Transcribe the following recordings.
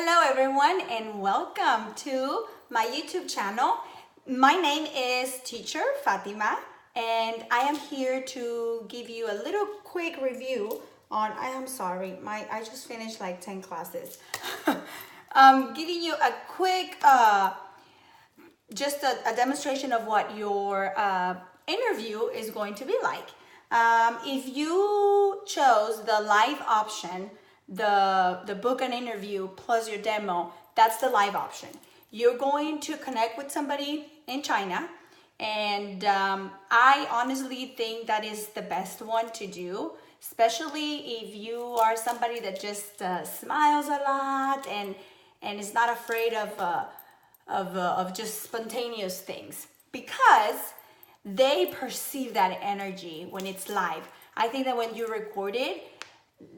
Hello everyone and welcome to my YouTube channel. My name is Teacher Fatima and I am here to give you a little quick review on, I just finished like 10 classes. Giving you a quick, just a demonstration of what your interview is going to be like. If you chose the live option, the book an interview plus your demo, that's the live option. You're going to connect with somebody in China, and I honestly think that is the best one to do, especially if you are somebody that just smiles a lot and is not afraid of just spontaneous things, because they perceive that energy when it's live. I think that when you record it,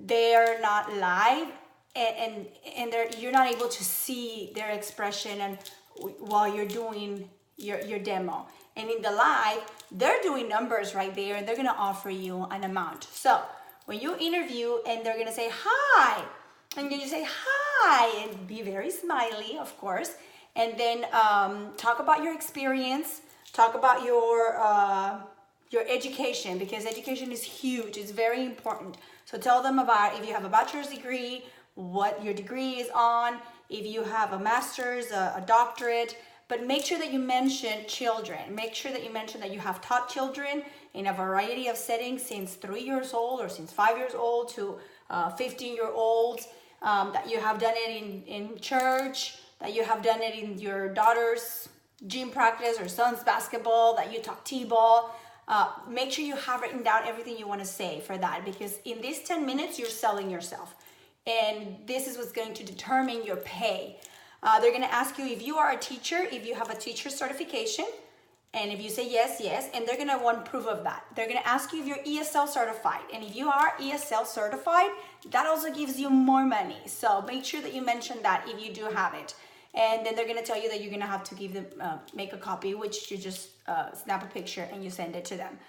they're not live, and you're not able to see their expression and while you're doing your demo. And in the live, they're doing numbers right there, and they're gonna offer you an amount. So when you interview and they're gonna say hi, and you say hi and be very smiley, of course, and then talk about your experience, talk about your education, because education is huge. It's very important. So tell them about if you have a bachelor's degree, what your degree is on, if you have a master's, a doctorate, but make sure that you mention children. Make sure that you mention that you have taught children in a variety of settings since 3 years old or since 5 years old to 15-year-olds, that you have done it in church, that you have done it in your daughter's gym practice or son's basketball, that you taught t-ball. Make sure you have written down everything you want to say for that, because in these 10 minutes, you're selling yourself. And this is what's going to determine your pay. They're going to ask you if you are a teacher, if you have a teacher certification. And if you say yes, and they're going to want proof of that. They're going to ask you if you're ESL certified. And if you are ESL certified, that also gives you more money. So make sure that you mention that if you do have it. And then they're going to tell you that you're going to have to give them, make a copy, which you just snap a picture and you send it to them.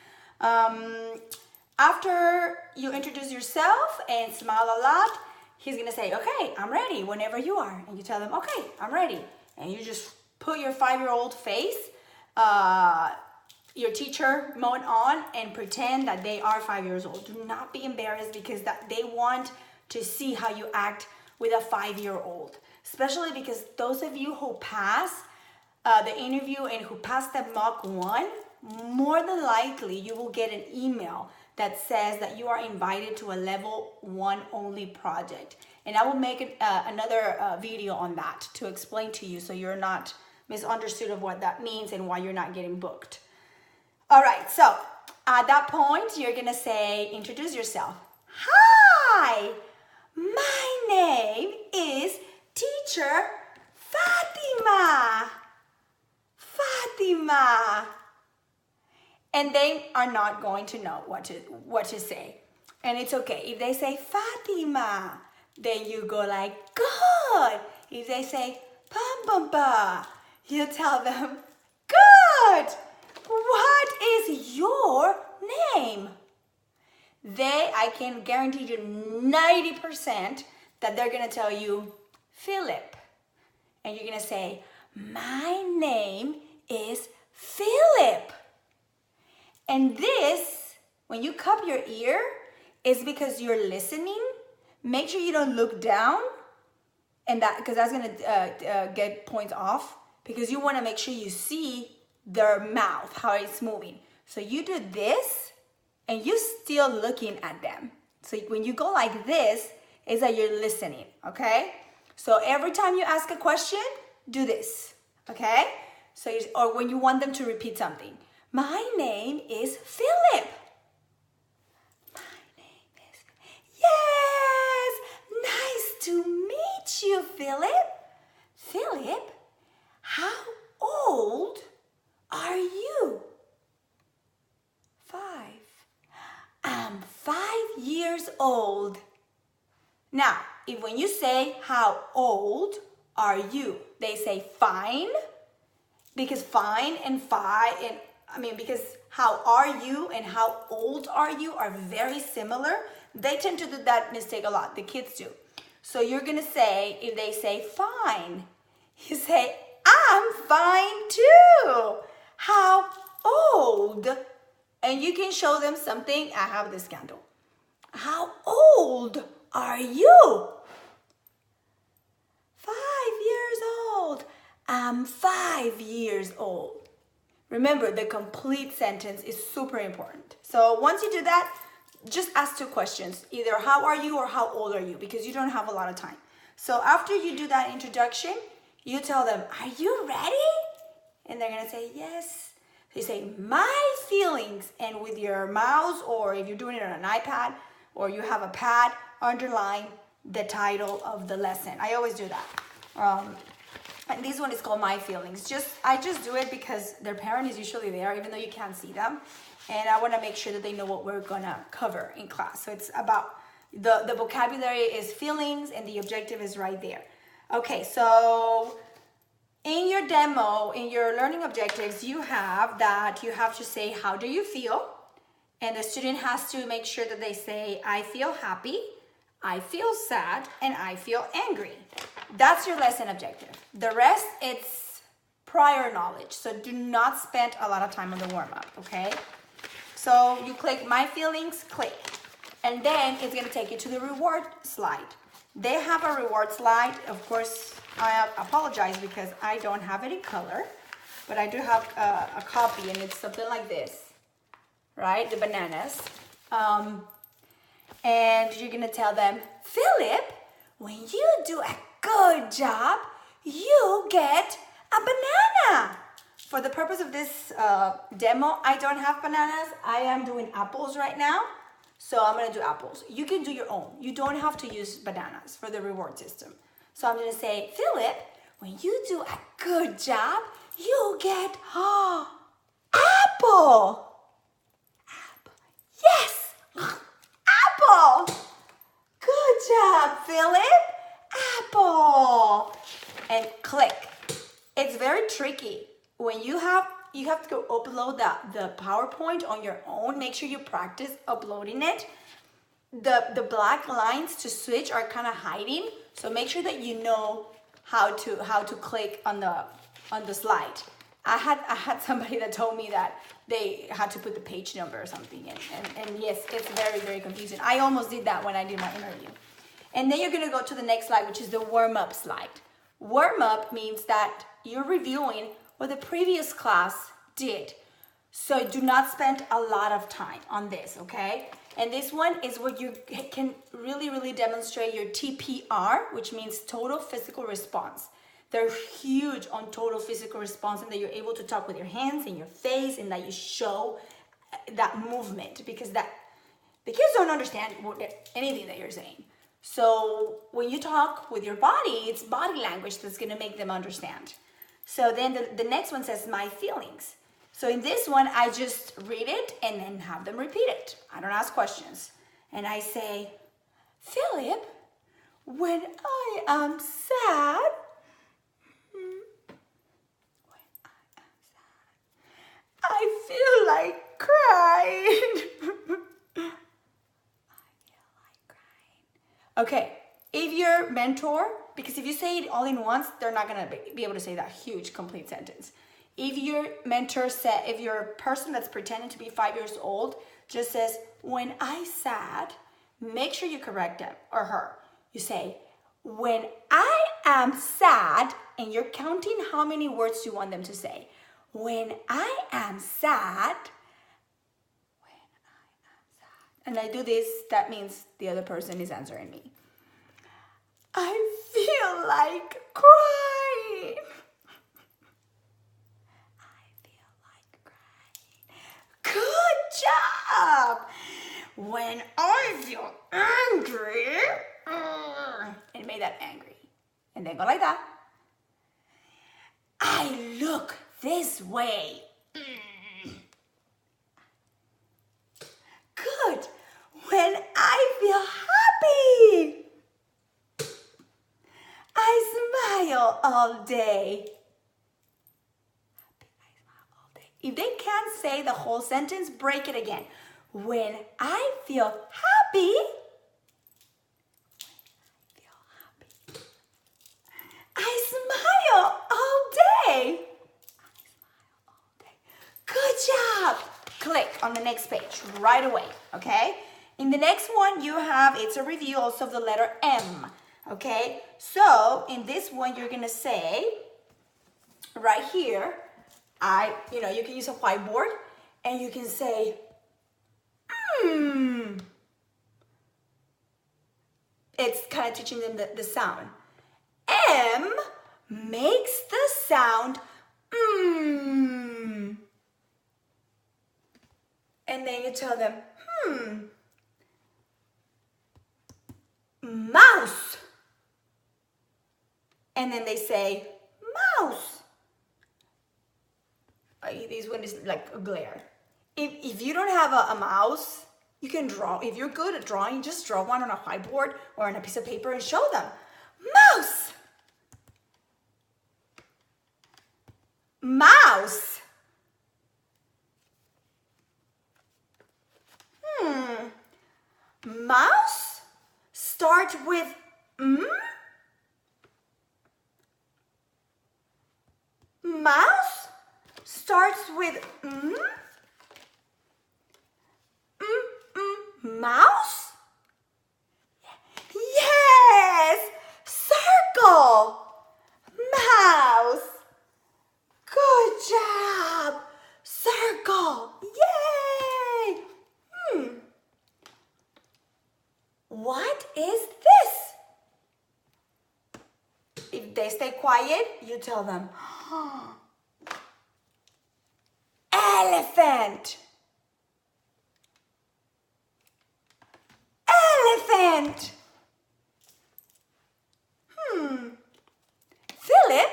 After you introduce yourself and smile a lot, he's going to say, okay, I'm ready whenever you are. And you tell them, okay, I'm ready. And you just put your 5-year-old face, your teacher mode on, and pretend that they are 5 years old. Do not be embarrassed, because that they want to see how you act with a 5-year-old. Especially because those of you who pass the interview and who pass the mock 1, more than likely you will get an email that says that you are invited to a level 1 only project. And I will make another video on that to explain to you, so you're not misunderstood of what that means and why you're not getting booked. All right, so at that point, you're gonna say, introduce yourself. Hi, my name is Teacher Fatima. And they are not going to know what to say. And it's okay. If they say Fatima, then you go like, good. If they say Pamba, you tell them, good. What is your name? I can guarantee you 90% that they're going to tell you Philip. And you're going to say, my name is Philip. And this, when you cup your ear, is because you're listening. Make sure you don't look down, and because that's going to get points off, because you want to make sure you see their mouth, how it's moving. So you do this, and you're still looking at them. So when you go like this, is that you're listening, okay? So every time you ask a question, do this, okay? So or when you want them to repeat something. My name is Philip. My name is... Yes! Nice to meet you, Philip. Philip, how old are you? 5. I'm 5 years old. Now, when you say, how old are you? They say fine, because fine and because how are you and how old are you are very similar. They tend to do that mistake a lot. The kids do. So you're gonna say, if they say fine, you say, I'm fine too. How old? And you can show them something. I have this candle. How old are you? 5 years old. I'm 5 years old. Remember, the complete sentence is super important. So once you do that, just ask 2 questions. Either how are you or how old are you? Because you don't have a lot of time. So after you do that introduction, you tell them, are you ready? And they're gonna say, yes. So you say, my feelings. And with your mouse, or if you're doing it on an iPad, or you have a pad, underline the title of the lesson. I always do that. And this one is called My Feelings. I just do it because their parent is usually there, even though you can't see them. And I want to make sure that they know what we're gonna cover in class. So it's about the vocabulary is feelings, and the objective is right there. Okay, so in your demo, in your learning objectives, you have to say, how do you feel? And the student has to make sure that they say, I feel happy, I feel sad, and I feel angry. That's your lesson objective. The rest, it's prior knowledge. So do not spend a lot of time on the warm-up, okay? So you click My Feelings, click. And then it's gonna take you to the reward slide. They have a reward slide. Of course, I apologize because I don't have it in color, but I do have a copy, and it's something like this, right? The bananas. And you're gonna tell them, Philip, when you do a good job, you get a banana. For the purpose of this demo, I don't have bananas. I am doing apples right now. So I'm gonna do apples. You can do your own. You don't have to use bananas for the reward system. So I'm gonna say, Philip, when you do a good job, you get apple. Yes, apple. Good job, Philip. Apple. And click. It's very tricky. When you have to go upload the PowerPoint on your own. Make sure you practice uploading it. The black lines to switch are kind of hiding, so make sure that you know how to click on the slide. I had somebody that told me that they had to put the page number or something, and yes, it's very, very confusing. I almost did that when I did my interview. And then you're gonna go to the next slide, which is the warm-up slide. Warm-up means that you're reviewing what the previous class did. So do not spend a lot of time on this, okay? And this one is where you can really, really demonstrate your TPR, which means total physical response. They're huge on total physical response, and that you're able to talk with your hands and your face, and that you show that movement, because the kids don't understand anything that you're saying. So when you talk with your body, it's body language that's gonna make them understand. So then the next one says my feelings. So in this one, I just read it and then have them repeat it. I don't ask questions. And I say, Philip, when I am sad, I feel like crying. Okay, if your mentor, because if you say it all in once, they're not gonna be able to say that huge complete sentence. If your mentor said, if your person that's pretending to be 5 years old just says, when I sad, make sure you correct him or her. You say, when I am sad, and you're counting how many words you want them to say. When I am sad, and I do this, that means the other person is answering me. I feel like crying. I feel like crying. Good job. When I feel angry, and make that angry. And then go like that. I look this way. Good. When I feel happy, I smile all day. I smile all day. If they can't say the whole sentence, break it again. When I feel happy, on the next page right away, okay? In the next one, you have, it's a review also of the letter M, okay? So in this one, you're gonna say, right here, you can use a whiteboard and you can say, It's kind of teaching them the sound. M makes the sound And then you tell them, mouse. And then they say, mouse. This one is like a glare. If you don't have a mouse, you can draw. If you're good at drawing, just draw one on a whiteboard or on a piece of paper and show them. Mouse. Mouse. Mouse start with Mouse starts with Mouse? Yes! Circle! Mouse! Good job! Circle! Yay! What is this? If they stay quiet, you tell them, elephant! Elephant! Philip,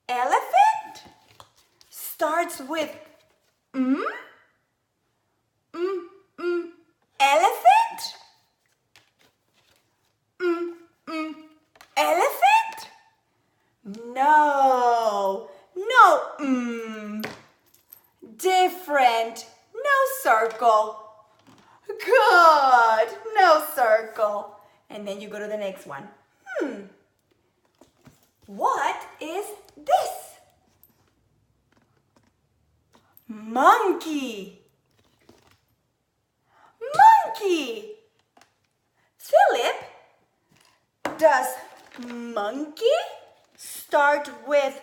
elephant starts with elephant? Elephant? No, different, no circle. Good, no circle. And then you go to the next one. What is this? Monkey. Monkey. Philip, does monkey start with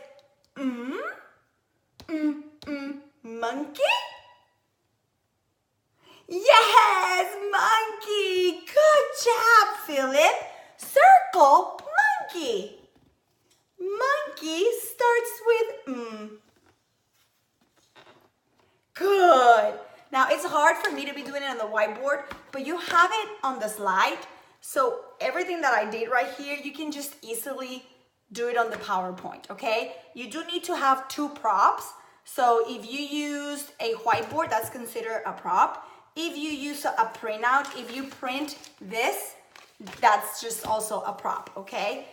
monkey? Yes, monkey. Good job, Philip. Circle monkey. Monkey starts with Good. Now, it's hard for me to be doing it on the whiteboard, but you have it on the slide. So everything that I did right here, you can just easily do it on the PowerPoint, okay? You do need to have two props. So if you use a whiteboard, that's considered a prop. If you use a printout, if you print this, that's just also a prop, okay?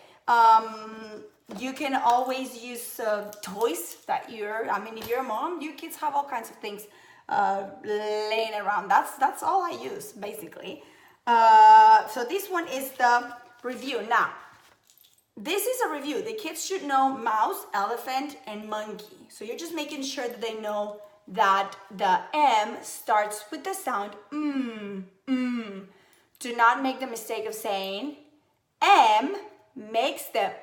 You can always use toys that if you're a mom, your kids have all kinds of things laying around. That's all I use, basically. So this one is the review. Now, this is a review. The kids should know mouse, elephant, and monkey. So you're just making sure that they know that the M starts with the sound Do not make the mistake of saying M makes the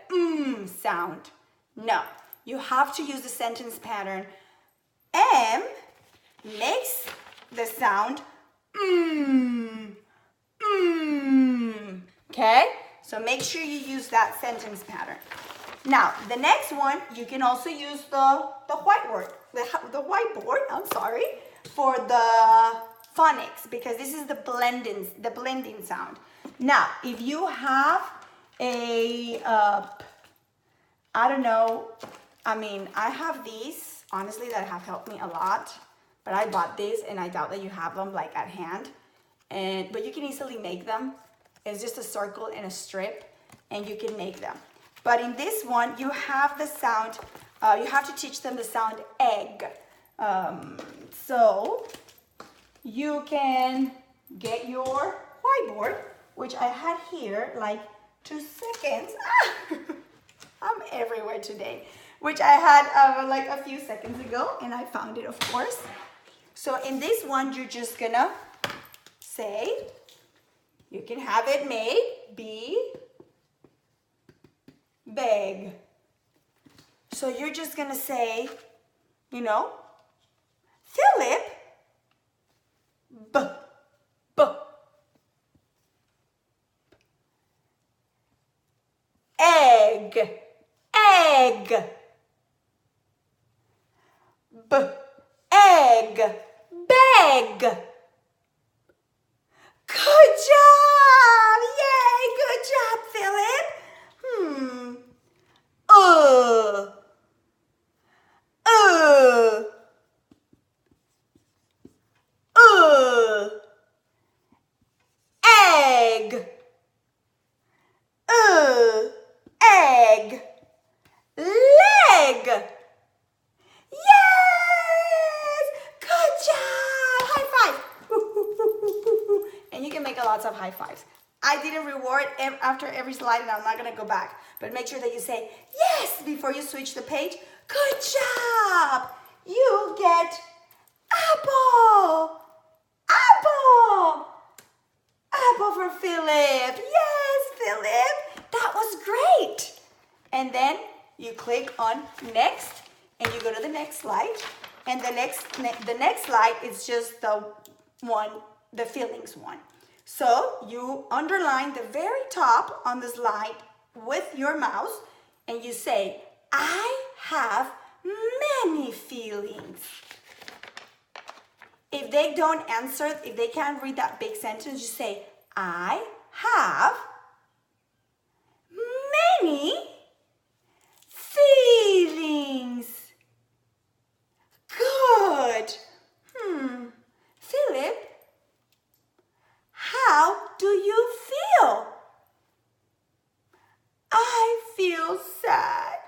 sound. No, you have to use the sentence pattern. M makes the sound Okay, so make sure you use that sentence pattern. Now, the next one, you can also use the whiteboard, I'm sorry, for the phonics, because this is the blending sound. Now, if you have I have these, honestly, that have helped me a lot, but I bought these and I doubt that you have them like at hand, but you can easily make them. It's just a circle and a strip, and you can make them. But in this one, you have the sound, you have to teach them the sound egg. So you can get your whiteboard, which I had here like 2 seconds. I'm everywhere today. Which I had like a few seconds ago, and I found it, of course. So in this one, you're just gonna say, you can have it made, be big. So you're just gonna say, you know, Philip, b, egg, egg, egg, beg. Good job! Yay! Good job, Philip. Uh, egg, egg, leg. Yes! Good job! High five! And you can make lots of high fives. I didn't reward after every slide and I'm not gonna go back. But make sure that you say yes before you switch the page. Good job! You get apple! Apple! Apple for Philip. Yes, Philip. That was great. And then you click on next and you go to the next slide. And the next slide is just the feelings one. So you underline the very top on the slide with your mouse and you say, I have many feelings. If they don't answer, if they can't read that big sentence, you say, I have many feelings. Good. Philip, how do you feel? I feel sad.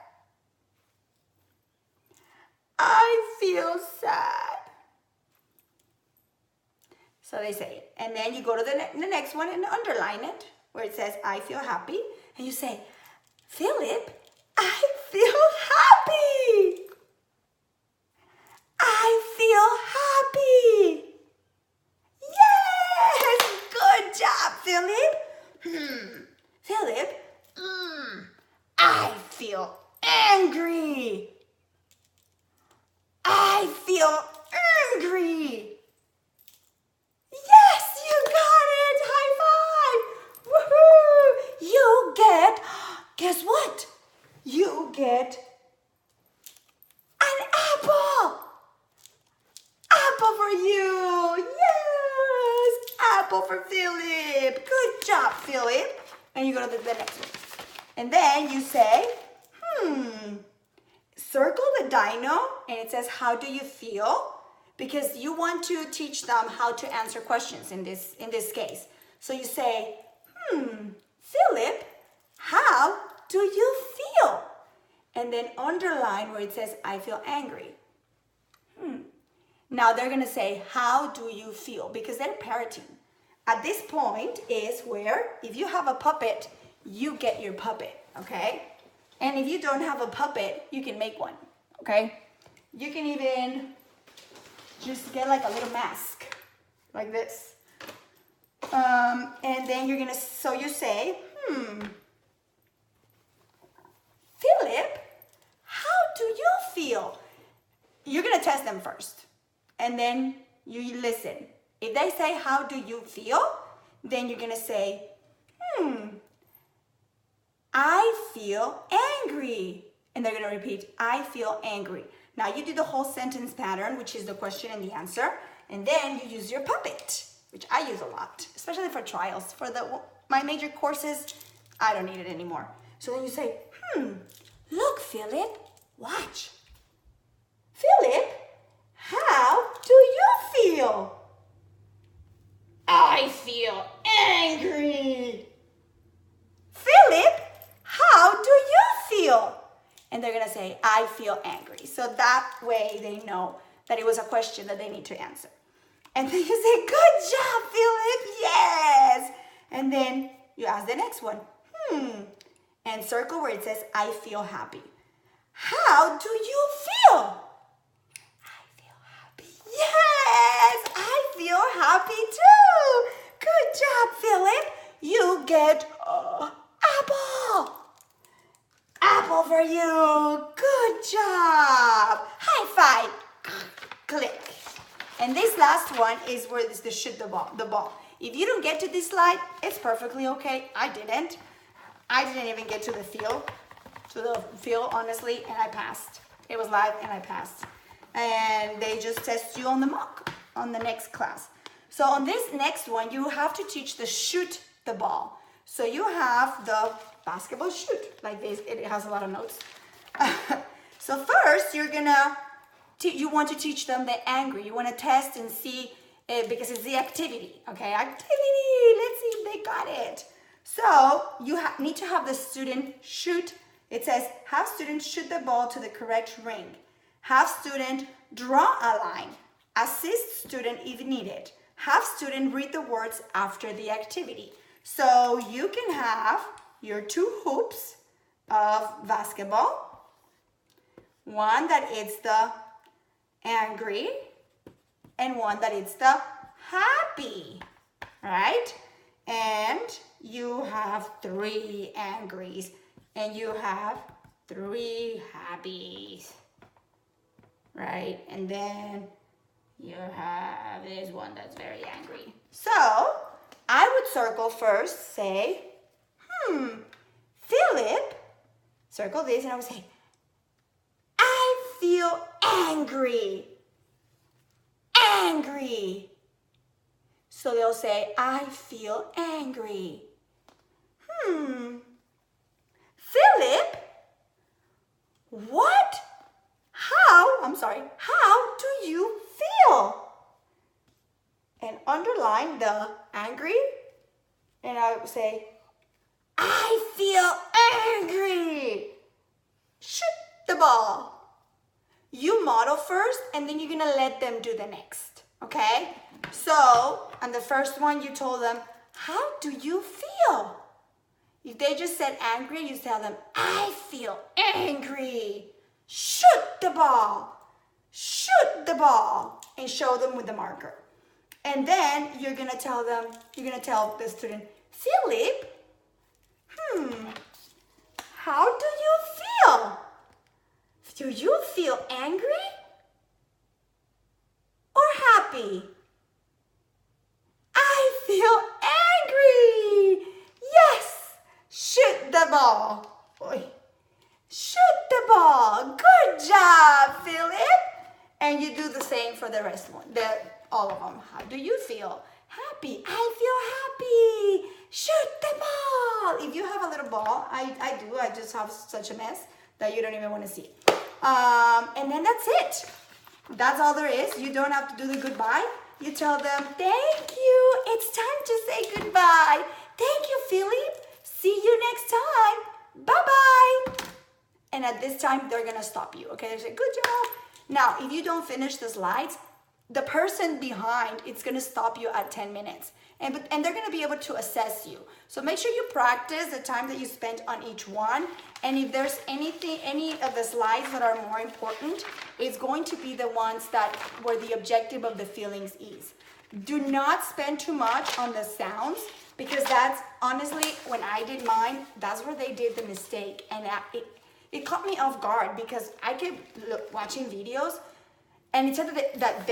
I feel sad. So they say it. And then you go to the next one and underline it where it says, I feel happy. And you say, Philip, I feel happy. I feel happy. Yes, good job, Philip. Philip, I feel angry. I feel angry. Yes, you got it. High five. Woohoo. You get, guess what? You get an apple. Apple for you. Yes. Apple for Philip. Good job, Philip. And you go to the next one. And then you say, circle the dino and it says, how do you feel? Because you want to teach them how to answer questions in this case. So you say, Philip, how do you feel? And then underline where it says, I feel angry. Now they're gonna say, how do you feel? Because they're parroting. At this point is where, if you have a puppet, you get your puppet, okay? And if you don't have a puppet, you can make one, okay? You can even just get like a little mask, like this. And then you're gonna, so you say, Philip, how do you feel? You're gonna test them first. And then you listen. If they say, how do you feel? Then you're gonna say, I feel angry. And they're gonna repeat, I feel angry. Now you do the whole sentence pattern, which is the question and the answer. And then you use your puppet, which I use a lot, especially for trials. For my major courses, I don't need it anymore. So then you say, look, Philip, watch. Philip, how do you feel? I feel angry. Philip, how do you feel? And they're gonna say, I feel angry. So that way they know that it was a question that they need to answer. And then you say, good job, Philip, yes. And then you ask the next one, and circle where it says, I feel happy. How do you feel? I feel happy. feel happy too. Good job, Philip. You get apple. Apple for you. Good job. High five. Click. And this last one is where it's the shoot the ball. If you don't get to this slide, it's perfectly okay. I didn't even get to the field, honestly, and I passed. It was live and I passed. And they just test you on the mock on the next class. So on this next one, you have to teach the shoot the ball. So you have the basketball shoot like this. It has a lot of notes. So first, you want to teach them the angry. You want to test and see because it's the activity. Okay, activity. Let's see if they got it. So you need to have the student shoot. It says have student shoot the ball to the correct ring. Have student draw a line. Assist student if needed. Have student read the words after the activity. So you can have your 2 hoops of basketball. One that is the angry and one that is the happy, right? And you have 3 angries and you have 3 happies, right? And then you have this one that's very angry. So I would circle first, say, Philip, circle this, and I would say, I feel angry. Angry. So they'll say, I feel angry. Philip, how do you feel? And underline the angry, and I would say, I feel angry. Shoot the ball. You model first, and then you're gonna let them do the next, okay? So, on the first one, you told them, how do you feel? If they just said angry, you tell them, I feel angry. Shoot the ball. Shoot the ball. And show them with the marker. And then you're going to tell the student, Philip, how do you feel? Do you feel angry or happy? I feel angry. Yes. Shoot the ball. Shoot the ball. Good job, Philip. And you do the same for the rest one. All of them. How do you feel? Happy. I feel happy. Shoot the ball. If you have a little ball, I do. I just have such a mess that you don't even want to see. And then that's it. That's all there is. You don't have to do the goodbye. You tell them, thank you. It's time to say goodbye. Thank you, Philip. See you next time. Bye-bye. And at this time, they're going to stop you. Okay, they say, good job. Now, if you don't finish the slides, the person behind, it's going to stop you at 10 minutes. And they're going to be able to assess you. So make sure you practice the time that you spent on each one. And if there's any of the slides that are more important, it's going to be the ones where the objective of the feelings is. Do not spend too much on the sounds, because that's honestly, when I did mine, that's where they did the mistake. And it caught me off guard, because I kept watching videos and it said that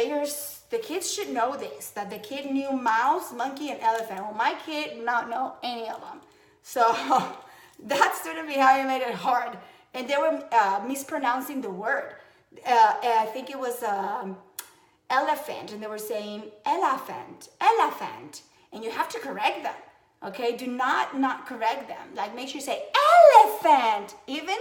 the kids should know this, that the kid knew mouse, monkey, and elephant. Well, my kid did not know any of them. So that student behind made it hard. And they were mispronouncing the word. I think it was elephant, and they were saying elephant. And you have to correct them, okay? Do not correct them. Like, make sure you say elephant, even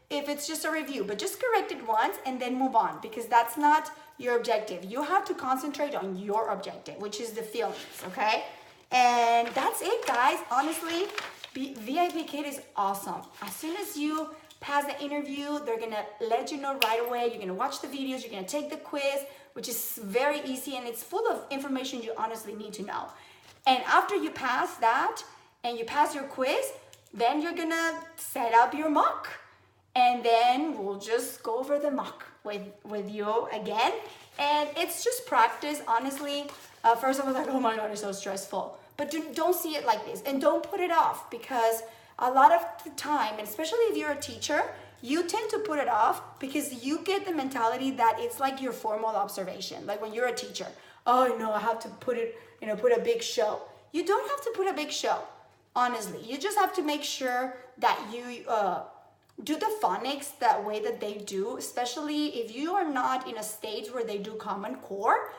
if it's just a review, but just correct it once and then move on, because that's not your objective. You have to concentrate on your objective, which is the feelings, okay? And that's it, guys. Honestly, VIPKid is awesome. As soon as you pass the interview, they're gonna let you know right away. You're gonna watch the videos, you're gonna take the quiz, which is very easy, and it's full of information you honestly need to know. And after you pass that and you pass your quiz, then you're gonna set up your mock. And then we'll just go over the mock with you again. And it's just practice, honestly. First I was like, oh my God, it's so stressful. But don't see it like this, and don't put it off, because a lot of the time, and especially if you're a teacher, you tend to put it off because you get the mentality that it's like your formal observation. Like when you're a teacher, oh no, I have to put it, put a big show. You don't have to put a big show, honestly. You just have to make sure that you do the phonics that way that they do, especially if you are not in a stage where they do Common Core.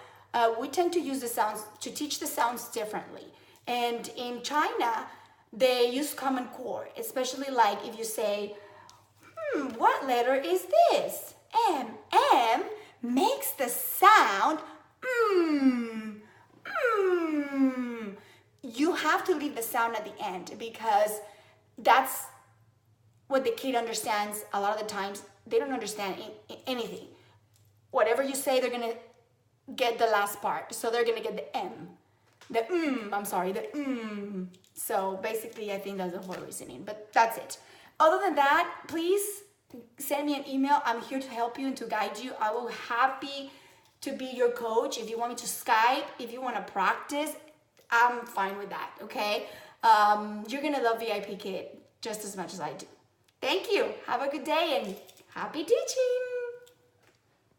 We tend to use the sounds, to teach the sounds differently. And in China, they use Common Core, especially like if you say, what letter is this? M. M makes the sound You have to leave the sound at the end, because that's what the kid understands. A lot of the times they don't understand anything. Whatever you say, they're gonna get the last part, so they're gonna get the M, the So basically I think that's the whole reasoning, but that's it. Other than that, please send me an email. I'm here to help you and to guide you. I will happy to be your coach. If you want me to Skype, if you want to practice, I'm fine with that, okay? You're gonna love VIPKid just as much as I do. Thank you. Have a good day and happy teaching.